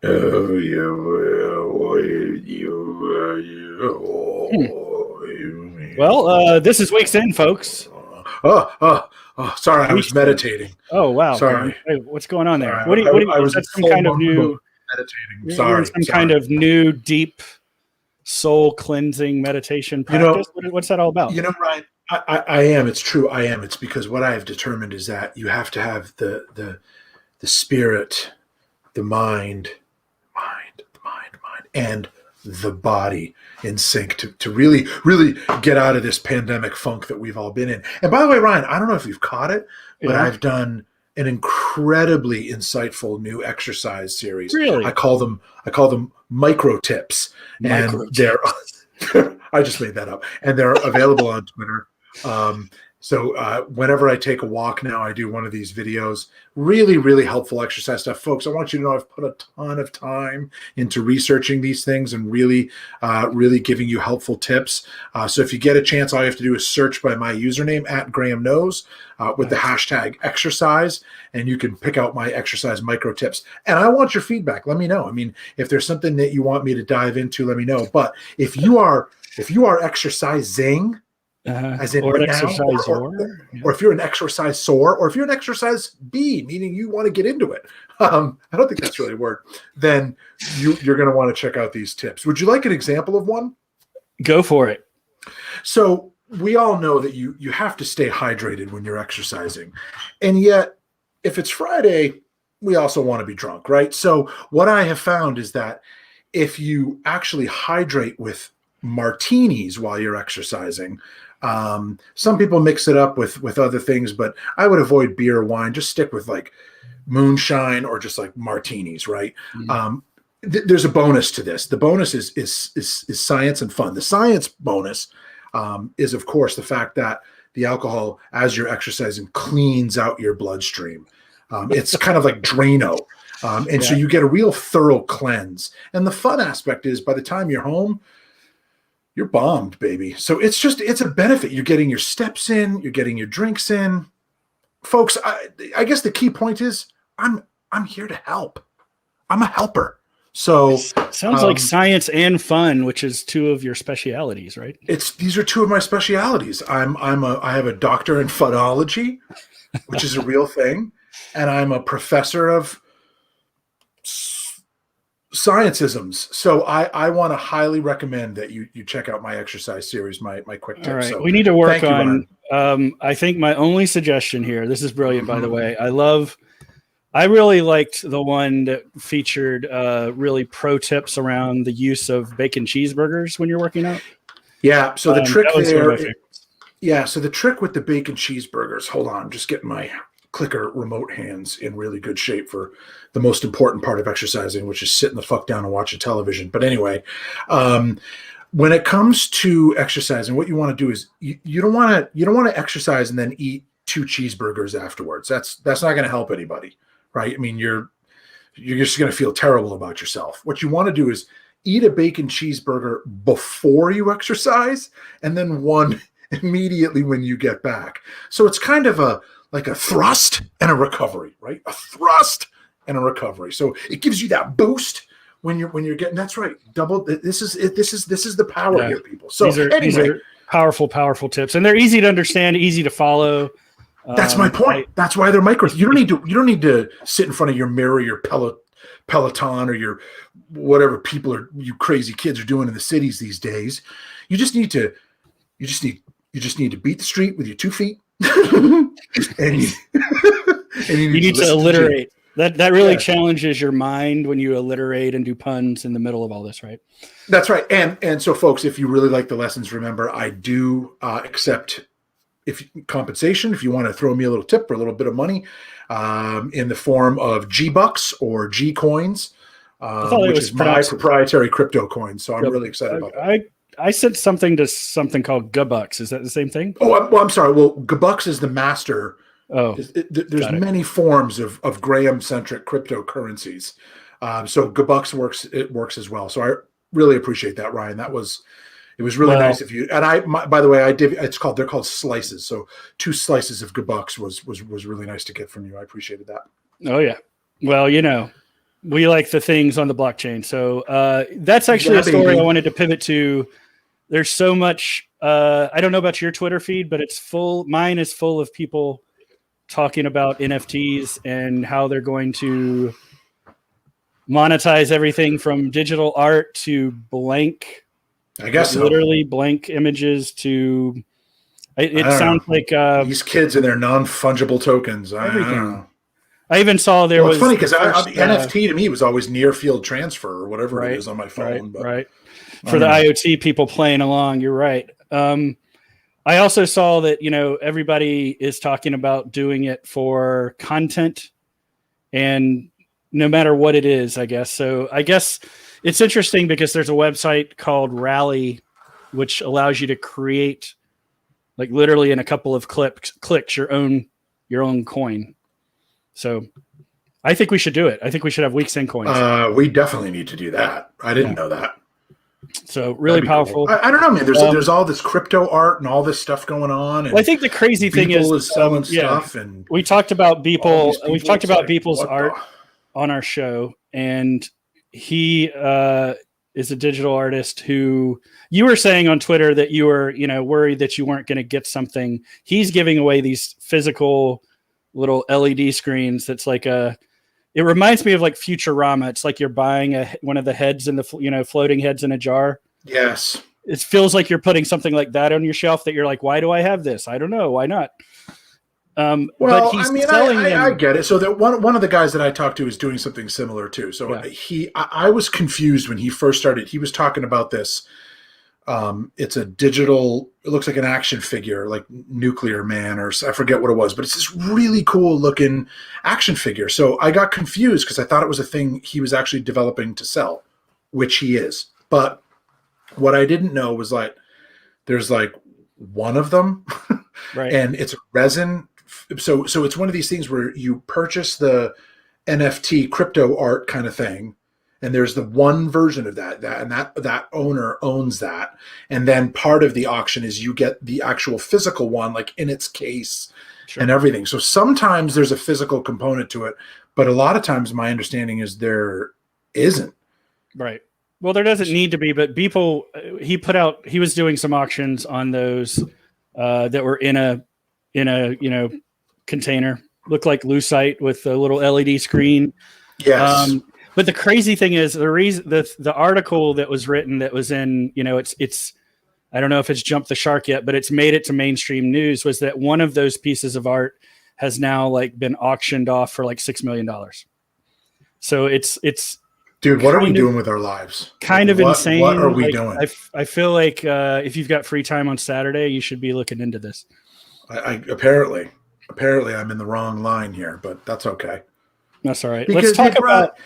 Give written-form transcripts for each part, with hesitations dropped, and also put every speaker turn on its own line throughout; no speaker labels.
Oh,
Hmm. Well, this is week's end, folks.
Sorry, I was meditating.
Oh wow, Graeme.
Sorry,
Hey, what's going on there?
sorry.
What do you,
I
is
was in
that some
full
kind of
monk mode
new?
meditating.
You're in
Sorry,
some kind
sorry.
of new deep soul cleansing meditation
You know,
practice. What's that all about?
Ryan. I am. It's true. I am. It's because what I have determined is that you have to have the spirit, the mind, and the body in sync to really get out of this pandemic funk that we've all been in. And by the way, Ryan, I don't know if you've caught it, but
Yeah,
I've done an incredibly insightful new exercise series. I
really.
call them micro tips, and
Micro
they're
tips.
I just made that up, and they're available on Twitter. So whenever I take a walk now, I do one of these videos. Really helpful exercise stuff, folks. I want you to know I've put a ton of time into researching these things and really giving you helpful tips. So if you get a chance, all you have to do is search by my username at Graeme Knows with the hashtag exercise, and you can pick out my exercise micro tips. And I want your feedback. Let me know. I mean, if there's something that you want me to dive into, let me know. But if you are exercising, as in
Or an
right now,
exerciser. Yeah.
or if you're an exercise sore, or if you're an exercise B, meaning you want to get into it, I don't think that's really a word, then you're going to want to check out these tips. Would you like an example of one?
Go for it.
So we all know that you have to stay hydrated when you're exercising. And yet, if it's Friday, we also want to be drunk, right? So what I have found is that if you actually hydrate with martinis while you're exercising, some people mix it up with other things, but I would avoid beer or wine. Just stick with like moonshine or just like martinis, right?
Mm.
There's a bonus to this. The bonus is science and fun. The science bonus is, of course, the fact that the alcohol, as you're exercising, cleans out your bloodstream. It's kind of like Drano. And so you get a real thorough cleanse. And the fun aspect is by the time you're home, you're bombed, baby. So it's a benefit. You're getting your steps in, you're getting your drinks in. Folks, I guess the key point is I'm here to help. I'm a helper. So
sounds like science and fun, which is two of your specialities, right?
These are two of my specialities. I have a doctor in phonology, which is a real thing, and I'm a professor of scientisms. So I want to highly recommend that you check out my exercise series, my quick tips.
All right.
So
We need to work on, I think my only suggestion here, this is brilliant, by the way. I really liked the one that featured really pro tips around the use of bacon cheeseburgers when you're working out.
Yeah. So the trick there. So the trick with the bacon cheeseburgers, hold on, I'm just getting my clicker remote hands in really good shape for the most important part of exercising, which is sitting the fuck down and watching television. But anyway, when it comes to exercising, what you want to do is you don't want to exercise and then eat 2 cheeseburgers afterwards. That's not going to help anybody, right? I mean, you're just going to feel terrible about yourself. What you want to do is eat a bacon cheeseburger before you exercise, and then one immediately when you get back. So it's kind of like a thrust and a recovery, right? A thrust and a recovery. So it gives you that boost when you're getting. That's right. Double. This is the power here, people. So
these are powerful tips, and they're easy to understand, easy to follow.
That's my point. That's why they're micro. You don't need to sit in front of your mirror, your Peloton, or your whatever you crazy kids are doing in the cities these days. You just need to beat the street with your 2 feet. and you need to
alliterate. That really challenges your mind when you alliterate and do puns in the middle of all this, right?
That's right. And so, folks, if you really like the lessons, remember I do accept compensation. If you want to throw me a little tip or a little bit of money in the form of G-Bucks or G-Coins, which is my proprietary crypto coin. So I'm really excited about that.
I said something to something called G-Bucks. Is that the same thing?
Oh, I'm sorry. Well, G-Bucks is the master.
Oh,
there's many forms of Graham-centric cryptocurrencies. So G-Bucks works as well. So I really appreciate that, Ryan. It was really nice of you. And by the way, they're called slices. So 2 slices of G-Bucks was really nice to get from you. I appreciated that.
Oh yeah. Well, We like the things on the blockchain. So that's actually a story I wanted to pivot to. There's so much. I don't know about your Twitter feed, but it's full. Mine is full of people talking about NFTs and how they're going to monetize everything from digital art to blank.
I guess so.
Literally blank images to. It sounds like
these kids and their non-fungible tokens.
Everything. I even saw there was.
It's funny because NFT to me was always near field transfer or whatever it is on my phone.
Right. For the IoT people playing along, you're right. I also saw that, everybody is talking about doing it for content and no matter what it is, I guess. So I guess it's interesting because there's a website called Rally, which allows you to create like literally in a couple of clicks your own coin. So I think we should do it. I think we should have weeks in coins.
We definitely need to do that. I didn't know that.
So really powerful.
Cool. I don't know, man. There's all this crypto art and all this stuff going on. And
I think the crazy thing is
selling stuff. And
we talked about Beeple. We've talked about Beeple's art on our show, and he is a digital artist who you were saying on Twitter that you were, worried that you weren't going to get something. He's giving away these physical little LED screens. That's like it reminds me of like Futurama. It's like you're buying one of the heads in the, floating heads in a jar.
Yes.
It feels like you're putting something like that on your shelf that you're like, why do I have this? I don't know. Why not?
Well, I get it. So that one of the guys that I talked to is doing something similar too. So I was confused when he first started. He was talking about this. It's a digital, it looks like an action figure, like Nuclear Man, or I forget what it was, but it's this really cool looking action figure. So I got confused because I thought it was a thing he was actually developing to sell, which he is. But what I didn't know was like, there's like one of them
right.
And it's resin. So it's one of these things where you purchase the NFT crypto art kind of thing. And there's the one version of that owner owns that. And then part of the auction is you get the actual physical one, like in its case and everything. So sometimes there's a physical component to it, but a lot of times my understanding is there isn't.
Right. Well, there doesn't need to be, but Beeple, he was doing some auctions on those that were in a container, looked like lucite with a little LED screen.
Yes.
But the crazy thing is the article that was written that was in, it's I don't know if it's jumped the shark yet, but it's made it to mainstream news, was that one of those pieces of art has now like been auctioned off for like $6 million. So it's
dude, what are we doing with our lives?
Kind of insane.
What are we doing?
I feel like if you've got free time on Saturday, you should be looking into this.
I apparently I'm in the wrong line here, but that's okay.
That's all right.
Because let's talk about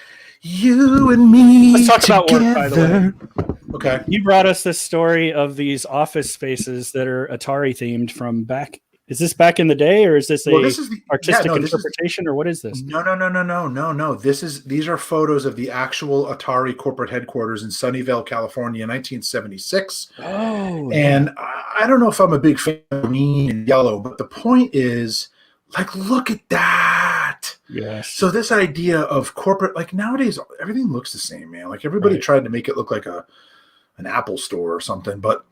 you and me.
Let's talk about work, by the way.
Okay.
You brought us this story of these office spaces that are Atari themed from back. Is this back in the day, or is this artistic interpretation, or what is this?
No. These are photos of the actual Atari corporate headquarters in Sunnyvale, California, 1976.
Oh.
And I don't know if I'm a big fan of green and yellow, but the point is, like, look at that.
Yes.
So this idea of corporate, like nowadays, everything looks the same, man. Like everybody tried to make it look like an Apple store or something, but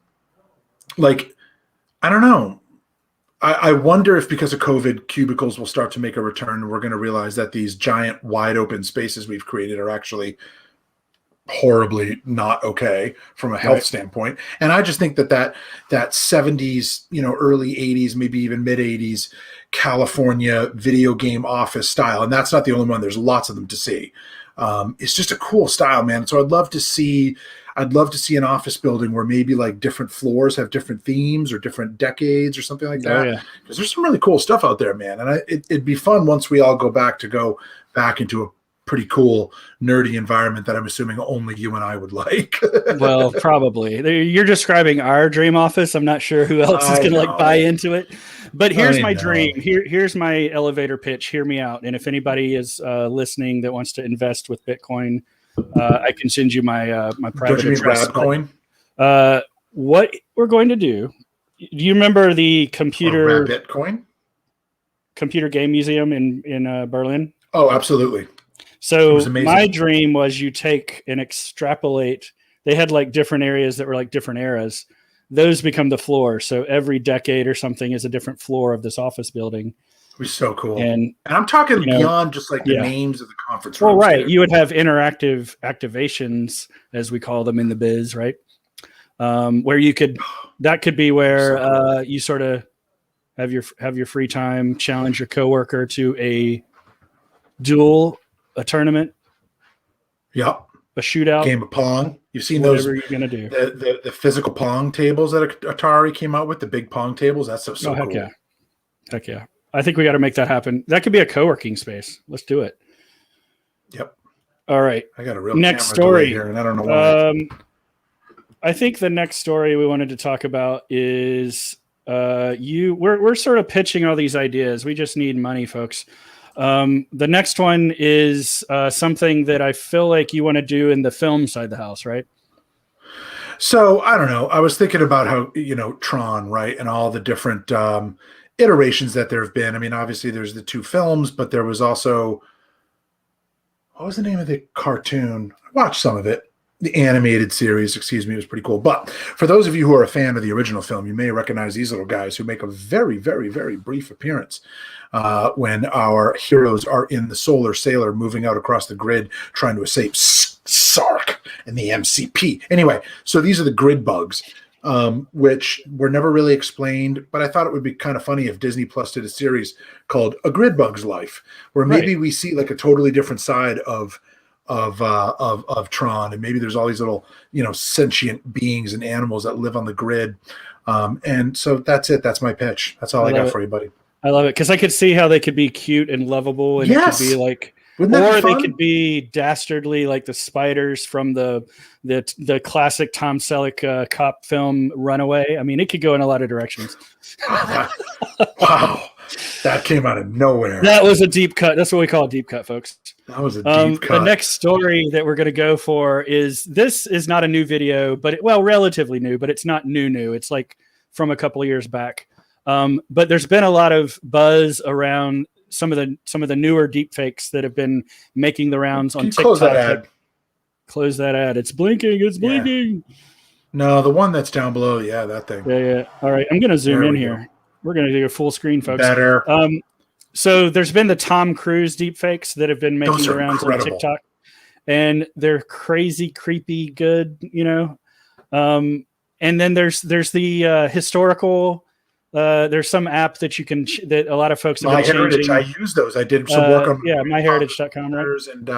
like, I don't know. I wonder if because of COVID, cubicles will start to make a return. We're going to realize that these giant wide open spaces we've created are actually horribly not okay from a health standpoint. And I just think that 70s, early 80s, maybe even mid 80s California video game office style. And that's not the only one. There's lots of them to see. It's just a cool style, man. So I'd love to see an office building where maybe like different floors have different themes or different decades or something like that. Because there's some really cool stuff out there, man. And it'd be fun once we all go back into a pretty cool nerdy environment that I'm assuming only you and I would like.
Well, probably. You're describing our dream office. I'm not sure who else is going to buy into it. But here's my dream. Here's my elevator pitch. Hear me out. And if anybody is listening that wants to invest with Bitcoin, I can send you my private address.
Coin?
What we're going to do? Do you remember the computer
Bitcoin
game museum in Berlin?
Oh, absolutely.
So
amazing.
my dream was you take and extrapolate. They had like different areas that were like different eras. Those become the floor. So every decade or something is a different floor of this office building.
It'd be so cool.
And
I'm talking beyond just like the names of the conference rooms.
Well, right. Dude. You would have interactive activations, as we call them in the biz, right? Where you could, that could be where cool. You sort of have your free time, challenge your coworker to a duel, a tournament.
Yep.
A shootout.
Game of Pong. You've seen
whatever
those.
You're going to do.
The physical Pong tables that Atari came out with, the big Pong tables. That's so cool.
Heck yeah. Heck yeah. I think we got to make that happen. That could be a co-working space. Let's do it.
Yep.
All right.
I got a real
next story
here, and I don't know why.
I think the next story we wanted to talk about is we're sort of pitching all these ideas. We just need money, folks. The next one is something that I feel like you want to do in the film side of the house, right?
So I don't know. I was thinking about how, Tron, right? And all the different iterations that there have been. I mean, obviously there's the 2 films, but there was also, what was the name of the cartoon? I watched some of it. The animated series, it was pretty cool. But for those of you who are a fan of the original film, you may recognize these little guys who make a very, very, very brief appearance when our heroes are in the Solar Sailor moving out across the grid trying to escape Sark and the MCP. Anyway, so these are the grid bugs, which were never really explained, but I thought it would be kind of funny if Disney Plus did a series called A Grid Bug's Life, where maybe we see like a totally different side of Tron, and maybe there's all these little sentient beings and animals that live on the grid, and so that's it. That's my pitch. That's all I got for you, buddy.
I love it because I could see how they could be cute and lovable, and it could be like, or they could be dastardly like the spiders from the classic Tom Selleck cop film Runaway. I mean, it could go in a lot of directions.
Wow. That came out of nowhere.
That was a deep cut. That's what we call a deep cut, folks.
That was a deep cut.
The next story that we're going to go for is not a new video, but relatively new, but it's not new. It's like from a couple of years back. But there's been a lot of buzz around some of the newer deepfakes that have been making the rounds on TikTok.
Close that ad.
Close that ad. It's blinking. It's blinking.
Yeah. No, the one that's down below. Yeah, that thing.
Yeah. All right. I'm going to zoom in here. We're going to do a full screen, folks.
Better.
So there's been the Tom Cruise deepfakes that have been making the rounds on TikTok, and they're crazy, creepy, good, And then there's the historical. There's some app that you can that a lot of folks have been
MyHeritage.
changing.
I use those. I did some work on
myheritage.com, right?
And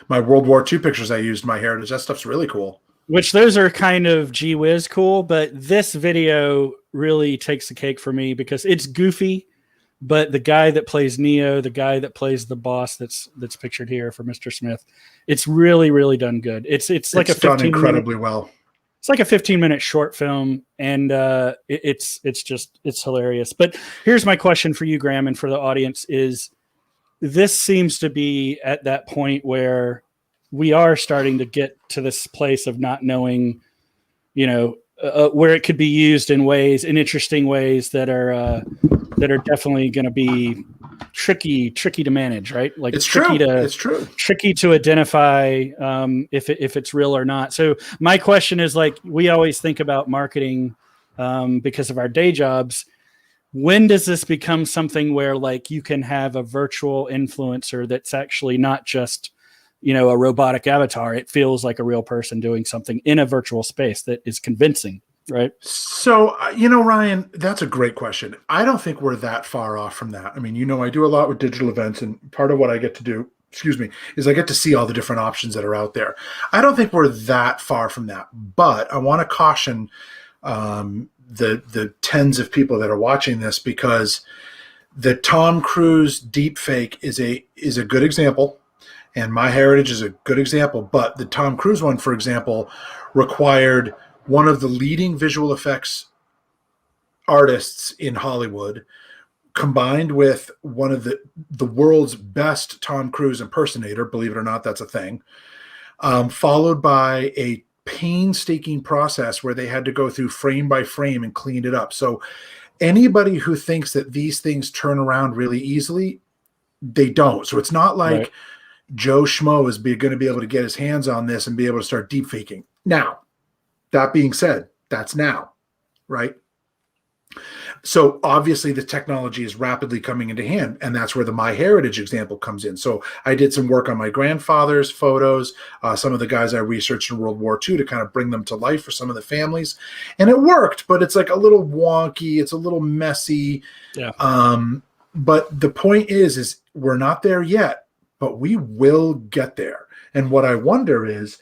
my World War II pictures. I used MyHeritage. That stuff's really cool.
Which those are kind of gee whiz cool, but this video really takes the cake for me because it's goofy, but the guy that plays Neo, the guy that plays the boss that's pictured here for Mr. Smith, it's really, really done good. It's like
done incredibly well.
It's like a 15-minute short film, and it's hilarious. But here's my question for you, Graeme, and for the audience is, this seems to be at that point where we are starting to get to this place of not knowing, where it could be used in interesting ways that are definitely going to be tricky to manage, right? Like
it's true.
Tricky to identify if it's real or not. So my question is, like, we always think about marketing because of our day jobs. When does this become something where like you can have a virtual influencer that's actually not just a robotic avatar? It feels like a real person doing something in a virtual space that is convincing, right?
So, Ryan, that's a great question. I don't think we're that far off from that. I mean, I do a lot with digital events, and part of what I get to do, is I get to see all the different options that are out there. I don't think we're that far from that, but I want to caution the tens of people that are watching this, because the Tom Cruise deepfake is a good example. And MyHeritage is a good example, but the Tom Cruise one, for example, required one of the leading visual effects artists in Hollywood, combined with one of the world's best Tom Cruise impersonator, believe it or not, that's a thing, followed by a painstaking process where they had to go through frame by frame and clean it up. So anybody who thinks that these things turn around really easily, they don't. So it's not like... Right. Joe Schmo is going to be able to get his hands on this and be able to start deep faking. Now, that being said, that's now, right? So obviously the technology is rapidly coming into hand, and that's where the MyHeritage example comes in. So I did some work on my grandfather's photos, some of the guys I researched in World War II to kind of bring them to life for some of the families, and it worked, but it's like a little wonky, it's a little messy.
Yeah.
But the point is we're not there yet, but we will get there. And what I wonder is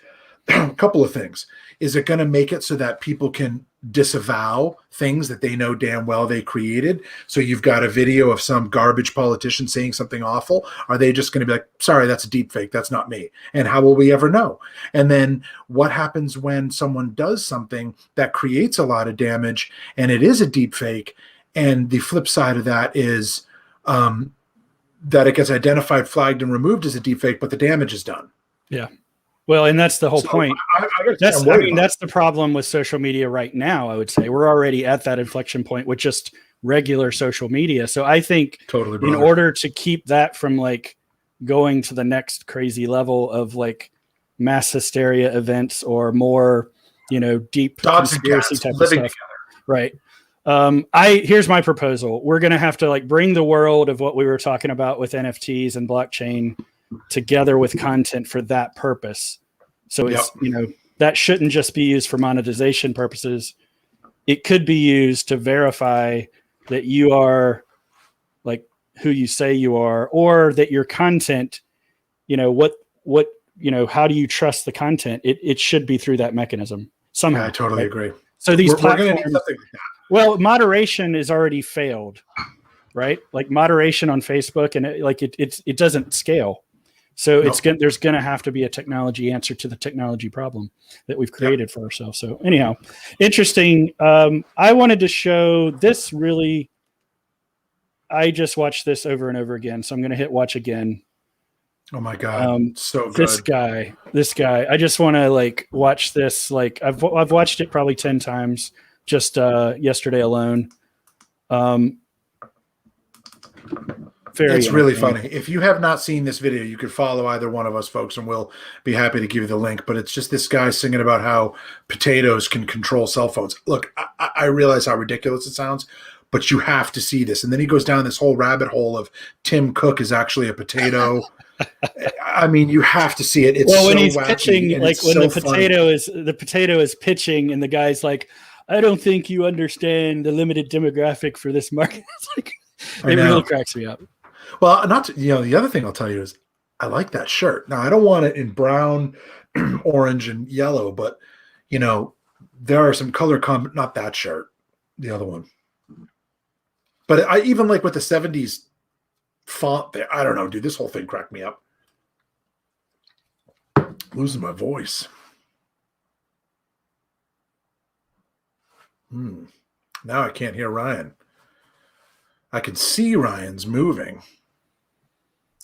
a couple of things. Is it going to make it so that people can disavow things that they know damn well they created? So you've got a video of some garbage politician saying something awful. Are they just going to be like, sorry, that's a deep fake. That's not me. And how will we ever know? And then what happens when someone does something that creates a lot of damage and it is a deep fake? And the flip side of that is that it gets identified, flagged, and removed as a deep fake, but the damage is done.
Yeah. Well, and that's the whole point. That's the problem with social media right now. I would say we're already at that inflection point with just regular social media. So I think in order to keep that from like going to the next crazy level of like mass hysteria events or more, deep conspiracy type of stuff, right? Here's my proposal. We're going to have to like bring the world of what we were talking about with NFTs and blockchain together with content for that purpose. So it's, that shouldn't just be used for monetization purposes. It could be used to verify that you are like who you say you are, or that your content, how do you trust the content? It should be through that mechanism somehow.
Yeah, I totally agree.
So these platforms, well, moderation is already failed, right? Like moderation on Facebook and it doesn't scale. So there's going to have to be a technology answer to the technology problem that we've created for ourselves. So anyhow, interesting. I wanted to show this really. I just watched this over and over again, so I'm going to hit watch again.
Oh my God! So good.
This guy. I just want to like watch this. Like I've watched it probably 10 times just yesterday alone.
It's really funny. If you have not seen this video, you could follow either one of us folks and we'll be happy to give you the link. But it's just this guy singing about how potatoes can control cell phones. Look, I realize how ridiculous it sounds, but you have to see this. And then he goes down this whole rabbit hole of Tim Cook is actually a potato. I mean, you have to see it. It's when he's
pitching, like when the potato is pitching and the guy's like, I don't think you understand the limited demographic for this market. It's like, it really cracks me up.
Well, the other thing I'll tell you is I like that shirt. Now, I don't want it in brown, orange, and yellow, but, there are some color not that shirt, the other one. But I even like with the 70s font there. I don't know, dude. This whole thing cracked me up. Losing my voice. Now I can't hear Ryan. I can see Ryan's moving.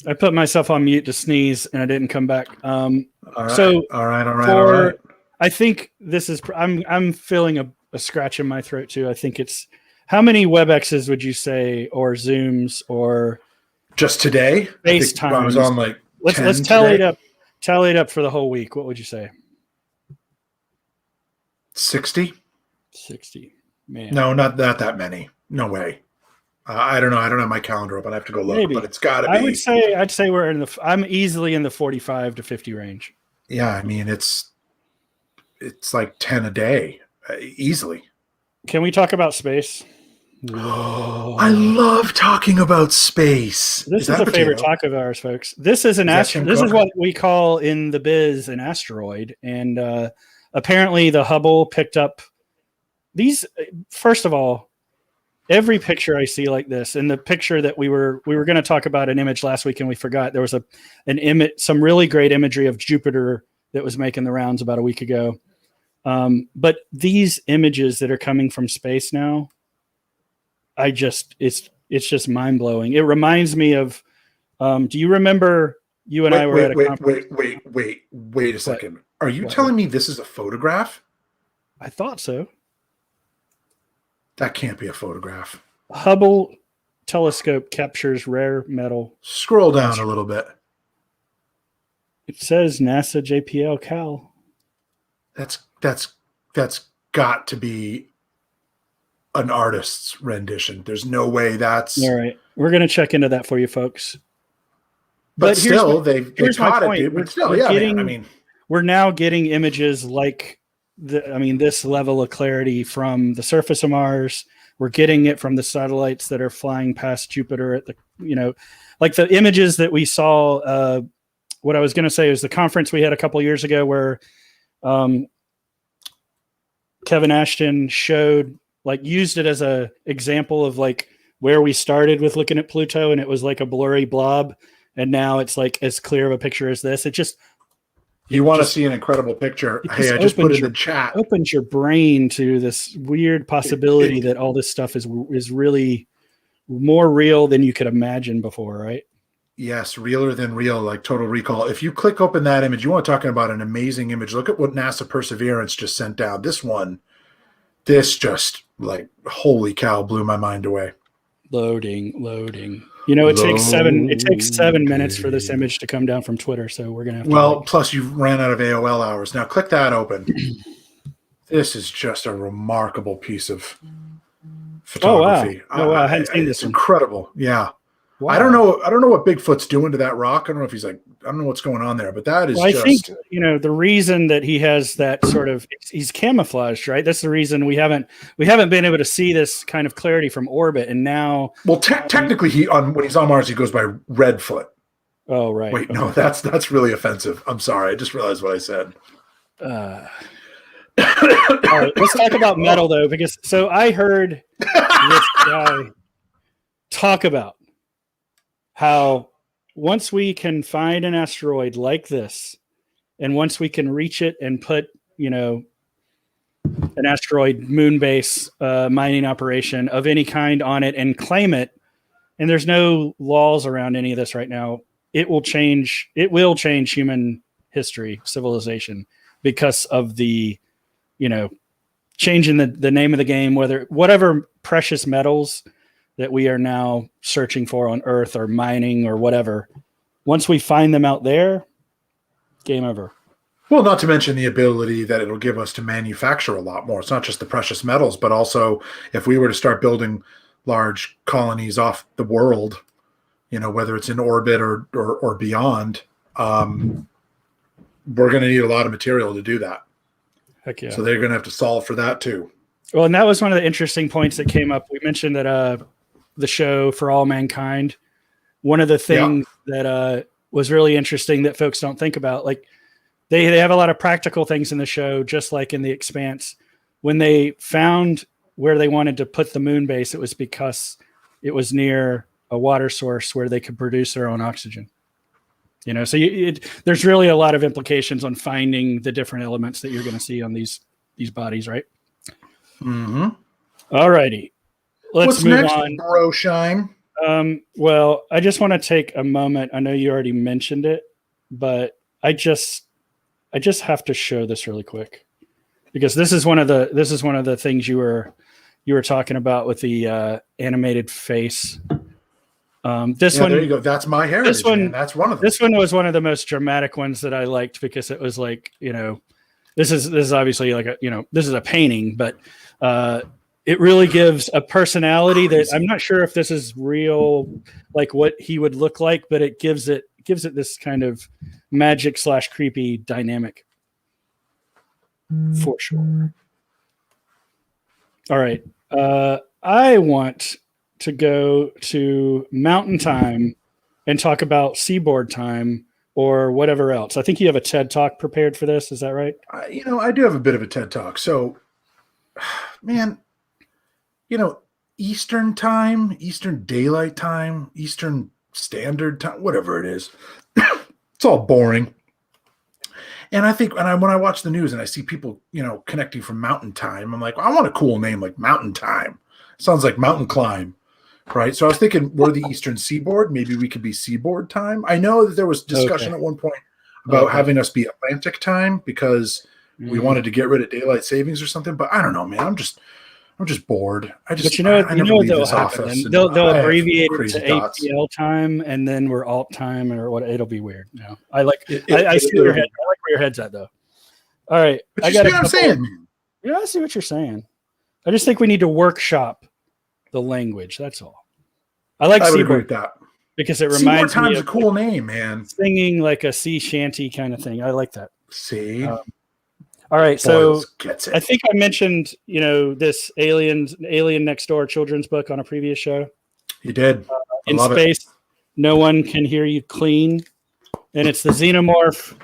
I put myself on mute to sneeze and I didn't come back. All
right.
I think this is, I'm feeling a scratch in my throat too. I think it's, how many WebExes would you say, or Zooms, or
just today?
FaceTime.
I was on like,
let's tally it up for the whole week. What would you say?
60.
60. Man.
No, not that many. No way. I don't know. I don't have my calendar up. I have to go look. Maybe. But it's got to be.
I'd say we're I'm easily in the 45 to 50 range.
Yeah, I mean it's like 10 a day, easily.
Can we talk about space?
I love talking about space.
This is a favorite talk of ours, folks. This is this is what we call in the biz an asteroid, and apparently the Hubble picked up these. First of all, every picture I see like this, and the picture that we were going to talk about an image last week and we forgot. There was an image, some really great imagery of Jupiter that was making the rounds about a week ago. But these images that are coming from space now, it's just mind blowing. It reminds me of, do you remember you and I were at a conference?
Wait a second. Are you telling me this is a photograph?
I thought so.
That can't be a photograph.
Hubble telescope captures rare metal.
Scroll down a little bit.
It says NASA JPL Cal.
That's got to be an artist's rendition. There's no way that's
all right. We're gonna check into that for you, folks.
But still, they caught it, dude. But still, yeah,
getting,
man. I mean,
we're now getting images like this level of clarity from the surface of Mars. We're getting it from the satellites that are flying past Jupiter at the, like the images that we saw. What I was going to say is the conference we had a couple years ago where Kevin Ashton used it as a example of like where we started with looking at Pluto, and it was like a blurry blob. And now it's like as clear of a picture as this.
You want to see an incredible picture. Hey, I just put in the chat.
Opens your brain to this weird possibility that all this stuff is really more real than you could imagine before, right?
Yes, realer than real, like Total Recall. If you click open that image, you want to talk about an amazing image. Look at what NASA Perseverance just sent down. This just like, holy cow, blew my mind away.
Loading. It takes 7 minutes for this image to come down from Twitter, so we're gonna have to
plus you ran out of AOL hours. Now click that open. This is just a remarkable piece of photography.
Oh wow. I hadn't seen this.
It's incredible. Yeah. Wow. I don't know what Bigfoot's doing to that rock. I don't know if I don't know what's going on there, but that is
I think, the reason that he has that sort of, he's camouflaged, right? That's the reason we haven't been able to see this kind of clarity from orbit. And now,
technically when he's on Mars, he goes by Redfoot.
Oh, right.
Wait, no, that's really offensive. I'm sorry. I just realized what I said.
All right, let's talk about metal though, because I heard this guy talk about how once we can find an asteroid like this, and once we can reach it and put, an asteroid moon base mining operation of any kind on it and claim it, and there's no laws around any of this right now, it will change human history, civilization, because of the, changing the name of the game, whatever precious metals that we are now searching for on Earth or mining or whatever. Once we find them out there, game over.
Well, not to mention the ability that it'll give us to manufacture a lot more. It's not just the precious metals, but also if we were to start building large colonies off the world, whether it's in orbit or beyond, we're going to need a lot of material to do that.
Heck yeah.
So they're going to have to solve for that too.
Well, and that was one of the interesting points that came up. We mentioned that the show For All Mankind, one of the things that was really interesting that folks don't think about, like they have a lot of practical things in the show, just like in The Expanse. When they found where they wanted to put the moon base, it was because it was near a water source where they could produce their own oxygen. So there's really a lot of implications on finding the different elements that you're going to see on these bodies, right?
Mm-hmm.
All righty. Let's move on.
Broshime.
Well, I just want to take a moment. I know you already mentioned it, but I just have to show this really quick because this is one of the things you were talking about with the animated face. This one,
there you go. That's my heritage.
This one,
that's one of them.
This one was one of the most dramatic ones that I liked because it was like, this is obviously like this is a painting, but it really gives a personality that I'm not sure if this is real, like what he would look like, but it gives it this kind of magic / creepy dynamic for sure. All right. I want to go to Mountain Time and talk about Seaboard Time or whatever else. I think you have a TED Talk prepared for this. Is that right?
I do have a bit of a TED Talk. So, man, Eastern Time, Eastern Daylight Time, Eastern Standard Time, whatever it is, it's all boring. And I think when I watch the news and I see people, connecting from Mountain Time, I'm like, well, I want a cool name like Mountain Time. Sounds like mountain climb, right? So I was thinking we're the Eastern Seaboard. Maybe we could be Seaboard Time. I know that there was discussion at one point about having us be Atlantic Time because we wanted to get rid of daylight savings or something. But I don't know, man. I'm just I'm just bored.
But you know what they'll happen. And they'll abbreviate it to
thoughts.
APL time, and then we're alt time, or what? It'll be weird. No, I see where your head. I like where your head's at, though. All right,
but I got what I'm saying, man.
Yeah, I see what you're saying. I just think we need to workshop the language. That's all. I would agree with
that
because it reminds me of
a cool name, man.
Singing like a sea shanty kind of thing. I like that.
See.
All right, so I think I mentioned, this Alien Next Door children's book on a previous show.
You did.
In space, no one can hear you clean, and it's the xenomorph.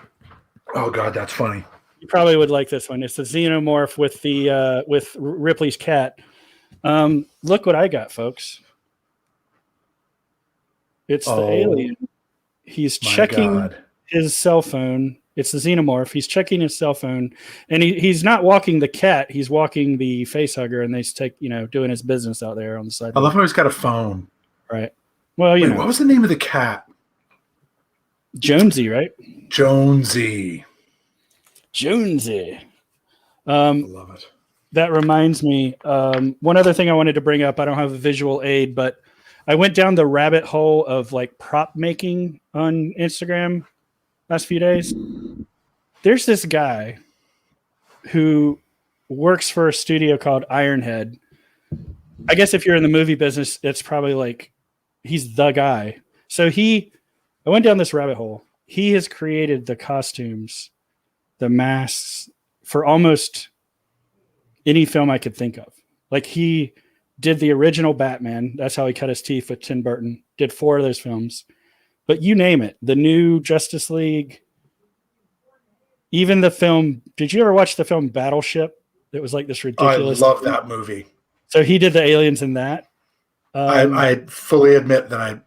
Oh God, that's funny.
You probably would like this one. It's the xenomorph with the with Ripley's cat. Look what I got, folks. It's the alien. He's checking his cell phone. It's the xenomorph. He's checking his cell phone, and he's not walking the cat. He's walking the facehugger, and he's doing his business out there on the side.
I love how he's got a phone.
Right. Well,
what was the name of the cat?
Jonesy, right?
Jonesy.
I
love it.
That reminds me. One other thing I wanted to bring up. I don't have a visual aid, but I went down the rabbit hole of like prop making on Instagram last few days. There's this guy who works for a studio called Ironhead. I guess if you're in the movie business, it's probably like he's the guy. So I went down this rabbit hole. He has created the costumes, the masks for almost any film I could think of. Like he did the original Batman. That's how he cut his teeth with Tim Burton. Did 4 of those films. But you name it, the new Justice League, even the film. Did you ever watch the film Battleship? It was like this ridiculous.
I love that movie.
So he did the aliens in that.
I fully admit that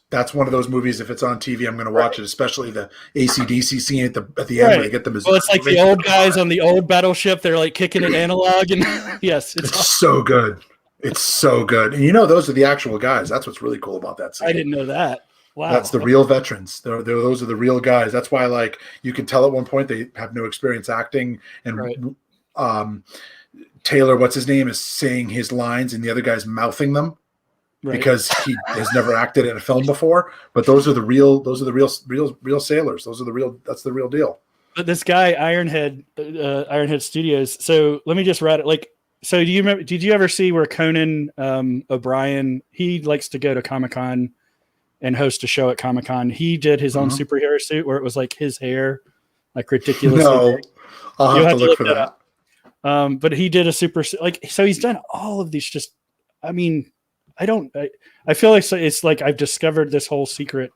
that's one of those movies. If it's on TV, I'm going to watch it, especially the AC/DC scene at the end where they get the.
Well, it's like the old guys on the old Battleship. They're like kicking it analog, and yes,
it's awesome. So good. It's so good, and those are the actual guys. That's what's really cool about that scene.
I didn't know that. Wow.
That's the real veterans. Those are the real guys. That's why, like, you can tell at one point they have no experience acting, and Taylor, what's his name, is saying his lines, and the other guy's mouthing them because he has never acted in a film before. But those are the real sailors. That's the real deal.
But this guy, Ironhead Studios. So let me just write it. Like, so do you remember? Did you ever see where Conan O'Brien? He likes to go to Comic-Con and host a show at Comic-Con. He did his own superhero suit where it was like his hair, like ridiculous.
No, I'll have to look for that.
But he did a so he's done all of these. Just, I mean, I feel like it's like I've discovered this whole secret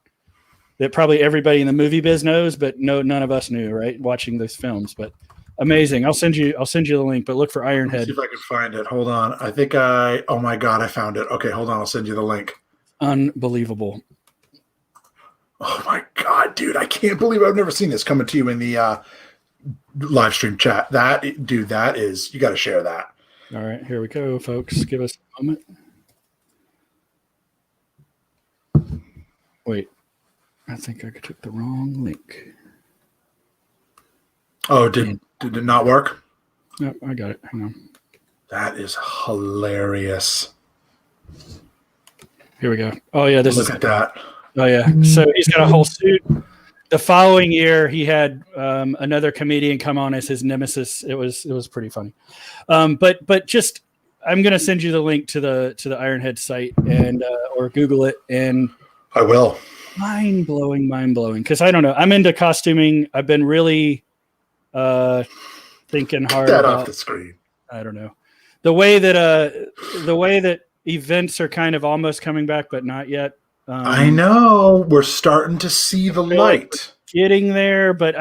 that probably everybody in the movie biz knows, but none of us knew, right? Watching those films, but amazing. I'll send you the link, but look for Ironhead.
Let's see if I can find it. Hold on. Oh my God, I found it. Okay, hold on. I'll send you the link.
Unbelievable.
Oh my God, dude. I can't believe I've never seen this coming to you in the live stream chat. That is, you got to share that.
All right, here we go, folks. Give us a moment. Wait, I think I took the wrong link.
Oh, did it not work?
No, I got it. Hang on.
That is hilarious.
Here we go. Oh yeah,
look at that.
Oh yeah. So he's got a whole suit. The following year, he had another comedian come on as his nemesis. It was pretty funny. But just, I'm gonna send you the link to the Ironhead site and or Google it, and
I will.
Mind blowing. Because I don't know. I'm into costuming. I've been really thinking hard.
Get that off the screen.
I don't know. The way that events are kind of almost coming back, but not yet.
I know we're starting to see the light.
Getting there, but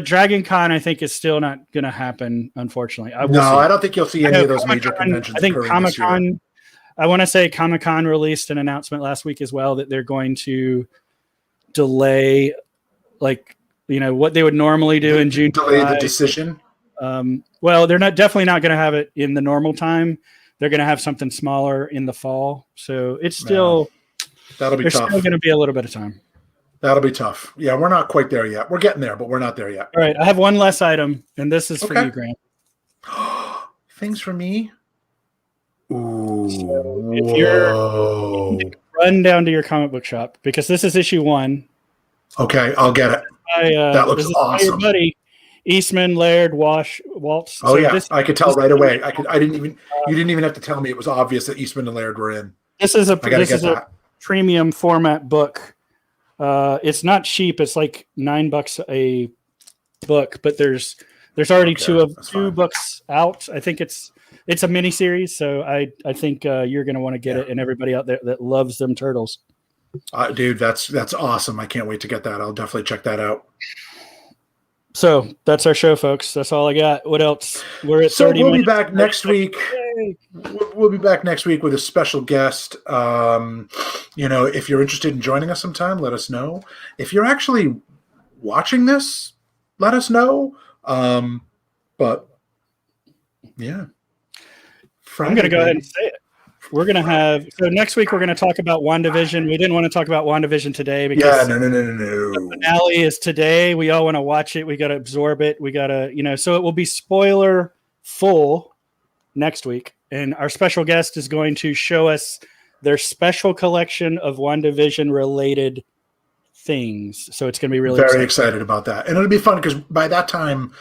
Dragon Con I think is still not going to happen. Unfortunately, I
don't think you'll see any of those major conventions.
I think Comic-Con. I want to say Comic-Con released an announcement last week as well that they're going to delay, like what they would normally do in June.
Delay the decision.
Well, they're definitely not going to have it in the normal time. They're going to have something smaller in the fall. So it's still.
That'll be tough.
There's still going to be a little bit of time.
That'll be tough. Yeah, we're not quite there yet. We're getting there, but we're not there yet.
All right, I have one less item, and this is for you, Graeme.
Things for me? Ooh,
So if you're run down to your comic book shop, because this is issue 1.
Okay, I'll get it. That looks awesome.
Your buddy Eastman, Laird, Waltz.
Oh yeah, I could tell right away. You didn't even have to tell me. It was obvious that Eastman and Laird were in.
This is a premium format book. It's not cheap. It's like $9 a book, but there's already two books out. I think it's a mini series, so I think you're going to want to get it, and everybody out there that loves them turtles.
Dude, that's awesome. I can't wait to get that. I'll definitely check that out.
So that's our show, folks. That's all I got. What else? We'll
be back next week. We'll be back next week with a special guest. If you're interested in joining us sometime, let us know. If you're actually watching this, let us know. But yeah,
I'm going to go ahead and say it. We're going to have next week. We're going to talk about WandaVision. We didn't want to talk about WandaVision today because
no.
The finale is today. We all want to watch it. We got to absorb it. We got to, so it will be spoiler full next week. And our special guest is going to show us their special collection of WandaVision related things. So it's going to be really
very excited about that. And it'll be fun because by that time,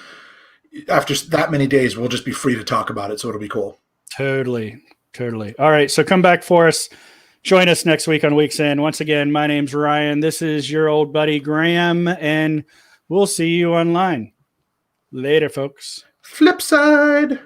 after that many days, we'll just be free to talk about it. So it'll be cool.
Totally. All right. So come back for us. Join us next week on Week's End. Once again, my name's Ryan. This is your old buddy, Graeme, and we'll see you online. Later, folks.
Flip side.